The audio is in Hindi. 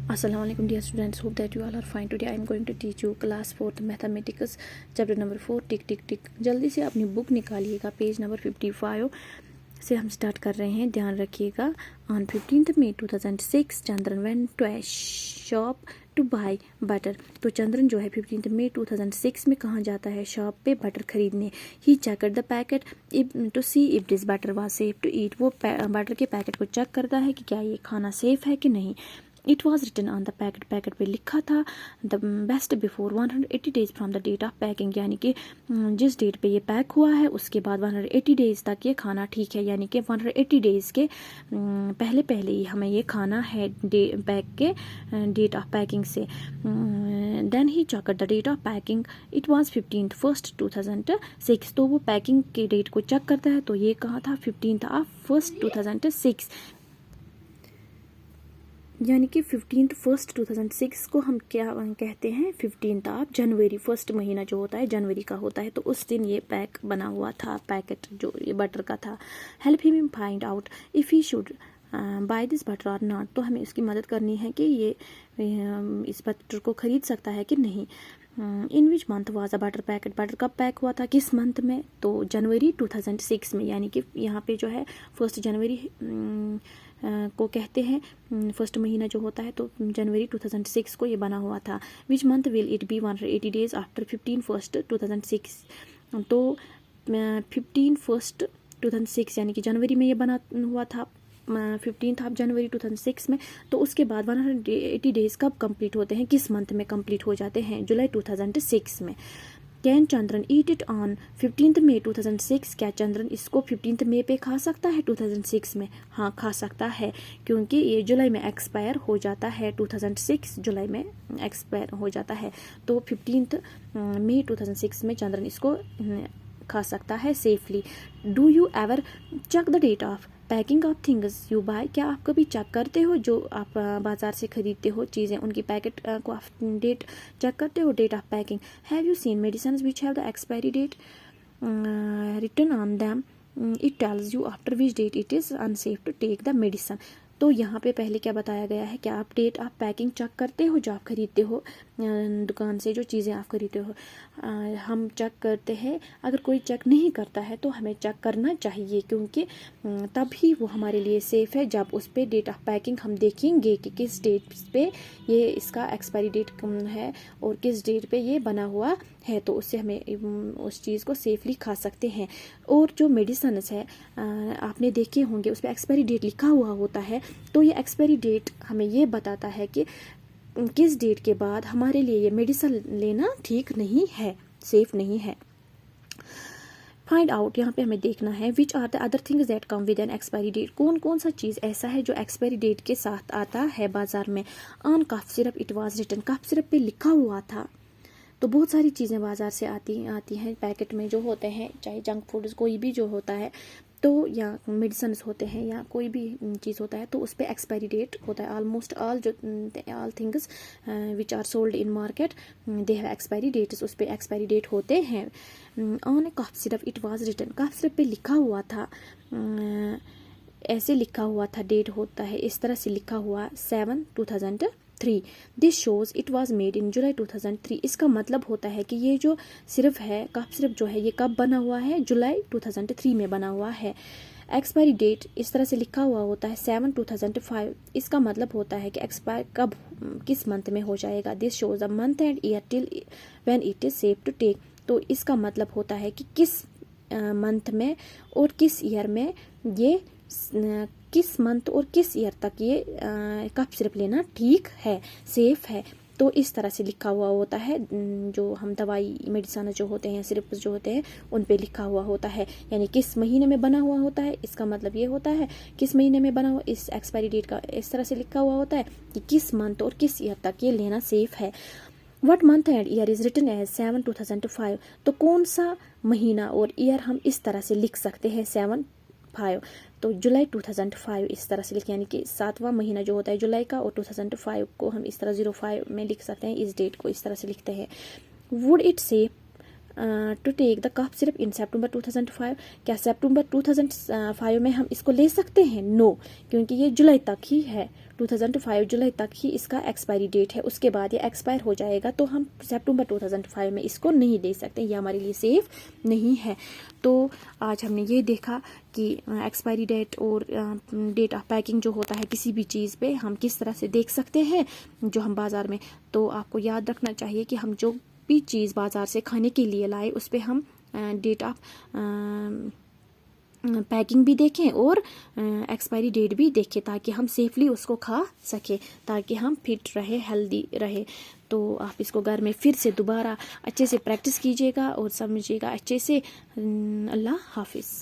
Assalamualaikum dear students, hope that you all are fine. Today I am going to teach you class 4th mathematics chapter number 4 टिक टिक टिक। जल्दी से अपनी बुक निकालिएगा, पेज नंबर 55 से हम स्टार्ट कर रहे हैं। ध्यान रखिएगा। On 15th May 2006 Chandran went to a shop to buy butter. तो चंद्रन जो है 15th May 2006 में कहाँ जाता है? शॉप पे बटर खरीदने। He checked the packet to see if this butter was safe to eat. वो बटर के पैकेट को चेक करता है कि क्या ये खाना सेफ है कि नहीं। It was written on the packet, packet पे लिखा था the best before 180 days from the date of packing, यानी कि जिस डेट पे ये पैक हुआ है उसके बाद 180 डेज तक ये खाना ठीक है, यानी कि 180 डेज के पहले पहले ही हमें ये खाना है पैक के डेट ऑफ पैकिंग से। देन ही checked the date of packing, it was 15th First 2006। तो वो पैकिंग के डेट को चेक करता है, तो ये कहाँ था? 15th First 2006, यानी कि 15th First 2006 को हम क्या कहते हैं? 15th January, फर्स्ट महीना जो होता है जनवरी का होता है। तो उस दिन ये पैक बना हुआ था, पैकेट जो ये बटर का था। Help him find out if he should by this butter और नॉट। तो हमें उसकी मदद करनी है कि ये इस बटर को खरीद सकता है कि नहीं। In which month was a butter packet, butter कब पैक हुआ था, किस मंथ में? तो जनवरी 2006 में, यानी कि यहाँ पे जो है 1 जनवरी को कहते हैं फर्स्ट महीना जो होता है, तो जनवरी 2006 को ये बना हुआ था। Which month will it be 180 days after 15 First 2006। तो 15 First 2006 यानी कि जनवरी में ये बना हुआ था 15th January 2006 में। तो उसके बाद 180 डेज कब कंप्लीट होते हैं, किस मंथ में कंप्लीट हो जाते हैं? जुलाई 2006 में। Can Chandran eat it on 15th May 2006। क्या चंद्रन इसको 15th May पे खा सकता है 2006 में? हाँ, खा सकता है, क्योंकि ये जुलाई में एक्सपायर हो जाता है। 2006 जुलाई में एक्सपायर हो जाता है, तो 15th May 2006 में चंद्रन इसको खा सकता है safely. Do you ever check the date of packing of things you buy. क्या आप कभी चेक करते हो जो आप बाजार से खरीदते हो चीज़ें, उनकी पैकेट को आप डेट चेक करते हो, date of packing. Have you seen medicine which have the expiry date written on them, it tells you after which date it is unsafe to take the medicine. तो यहाँ पे पहले क्या बताया गया है? क्या आप डेट ऑफ पैकिंग चेक करते हो जो आप खरीदते हो दुकान से, जो चीज़ें आप खरीदते हो? हम चेक करते हैं। अगर कोई चेक नहीं करता है तो हमें चेक करना चाहिए, क्योंकि तभी वो हमारे लिए सेफ़ है। जब उस पर डेट ऑफ पैकिंग हम देखेंगे कि किस डेट पे ये इसका एक्सपायरी डेट है और किस डेट पे ये बना हुआ है, तो उससे हमें उस चीज़ को सेफली खा सकते हैं। और जो मेडिसिन है आपने देखे होंगे, उस पर एक्सपायरी डेट लिखा हुआ होता है, तो ये एक्सपायरी डेट हमें ये बताता है कि किस डेट के बाद हमारे लिए ये मेडिसिन लेना ठीक नहीं है, सेफ नहीं है। फाइंड आउट, यहाँ पे हमें देखना है which are the other things that come with an expiry date. कौन कौन सा चीज़ ऐसा है जो एक्सपायरी डेट के साथ आता है बाजार में। On cough syrup it was written, cough syrup पे लिखा हुआ था। तो बहुत सारी चीज़ें बाजार से आती हैं पैकेट में जो होते हैं, चाहे जंक फूड्स कोई भी जो होता है, तो या मेडिसिन होते हैं या कोई भी चीज़ होता है, तो उस पर एक्सपायरी डेट होता है। Almost all things which are sold in market they have expiry dates, उस पर एक्सपायरी डेट होते हैं। On a cough syrup it was written, cough syrup पे लिखा हुआ था, ऐसे लिखा हुआ था, डेट होता है इस तरह से लिखा हुआ 7/2003। This shows it was made in July 2003। इसका मतलब होता है कि ये जो सिरप है, कफ सिरप जो है, ये कब बना हुआ है? जुलाई 2003 में बना हुआ है। एक्सपायरी डेट इस तरह से लिखा हुआ होता है 7/2005। इसका मतलब होता है कि एक्सपायर कब, किस मंथ में हो जाएगा। This shows a month and year till when it is safe to take. तो इसका मतलब होता है कि किस मंथ में और किस ईयर में ये, किस मंथ और किस ईयर तक ये कफ सिरप लेना ठीक है, सेफ है। तो इस तरह से लिखा हुआ होता है। जो हम दवाई मेडिसिन जो होते हैं, सिरप जो होते हैं, उन पे लिखा हुआ होता है, यानी किस महीने में बना हुआ होता है। इसका मतलब ये होता है किस महीने में बना हुआ, इस एक्सपायरी डेट का इस तरह से लिखा हुआ होता है कि किस मंथ और किस ईयर तक ये लेना सेफ है। What month and year is written as 7/2005। तो कौन सा महीना और ईयर हम इस तरह से लिख सकते हैं 7/5। तो जुलाई 2005 इस तरह से लिख, यानी कि 7वां महीना जो होता है जुलाई का, और 2005 को हम इस तरह 05 में लिख सकते हैं, इस डेट को इस तरह से लिखते हैं। Would it say to take the cough syrup in September 2005। क्या सितंबर 2005 में हम इसको ले सकते हैं? नो, क्योंकि ये जुलाई तक ही है। 2005 जुलाई तक ही इसका एक्सपायरी डेट है, उसके बाद ये एक्सपायर हो जाएगा, तो हम सितंबर 2005 में इसको नहीं ले सकते, ये हमारे लिए सेफ नहीं है। तो आज हमने ये देखा कि एक्सपायरी डेट और डेट ऑफ पैकिंग जो होता है किसी भी चीज़ पे हम किस तरह से देख सकते हैं जो हम बाज़ार में। तो आपको याद रखना चाहिए कि हम जो भी चीज़ बाज़ार से खाने के लिए लाए उस पर हम डेट ऑफ पैकिंग भी देखें और एक्सपायरी डेट भी देखें, ताकि हम सेफली उसको खा सकें, ताकि हम फिट रहे, हेल्दी रहे। तो आप इसको घर में फिर से दोबारा अच्छे से प्रैक्टिस कीजिएगा और समझिएगा अच्छे से। अल्लाह हाफिज़।